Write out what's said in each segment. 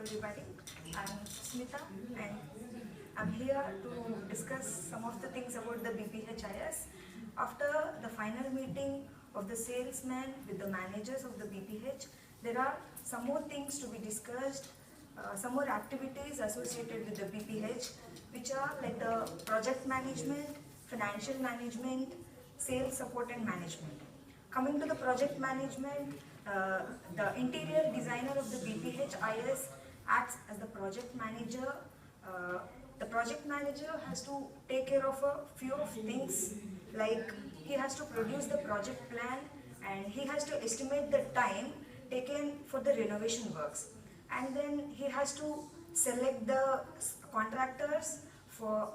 everybody. I'm Smita and I'm here to discuss some of the things about the BPHIS. After the final meeting of the salesmen with the managers of the BPH, there are some more things to be discussed, some more activities associated with the BPH, which are like the project management, financial management, sales support and management. Coming to the project management, the interior designer of the BPHIS acts as the project manager. The project manager has to take care of a few of things, like he has to produce the project plan and he has to estimate the time taken for the renovation works, and then he has to select the contractors for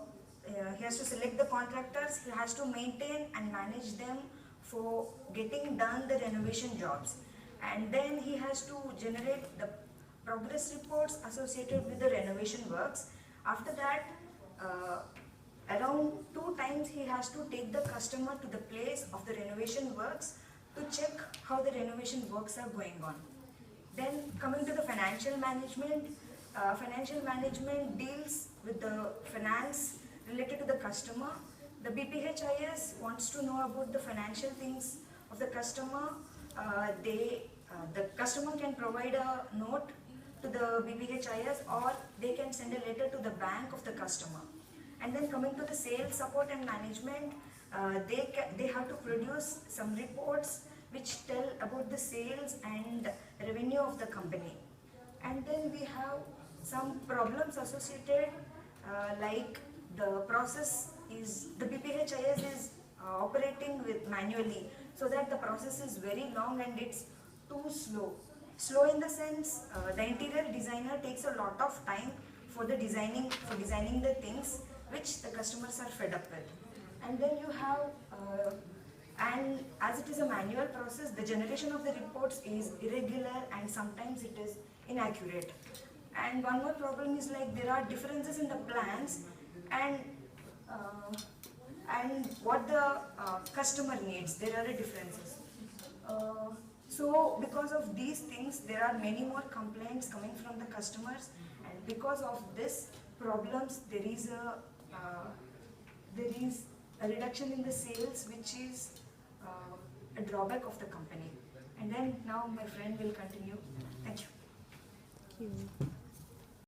he has to maintain and manage them for getting done the renovation jobs, and then he has to generate the progress reports associated with the renovation works. After that, around 2 times he has to take the customer to the place of the renovation works to check how the renovation works are going on. Then coming to the financial management deals with the finance related to the customer. The BPHIS wants to know about the financial things of the customer. The customer can provide a note to the BPHIS, or they can send a letter to the bank of the customer. And then coming to the sales support and management, they have to produce some reports which tell about the sales and revenue of the company. And then we have some problems associated, like the process is, the BPHIS is operating with manually, so that the process is very long and it's too slow. Slow in the sense, the interior designer takes a lot of time for designing the things which the customers are fed up with. And then you have, and as it is a manual process, the generation of the reports is irregular and sometimes it is inaccurate. And one more problem is, like, there are differences in the plans and what the customer needs. There are differences. So because of these things, there are many more complaints coming from the customers, and because of this problems, there is a reduction in the sales, which is a drawback of the company. And then now my friend will continue. Thank you. Thank you.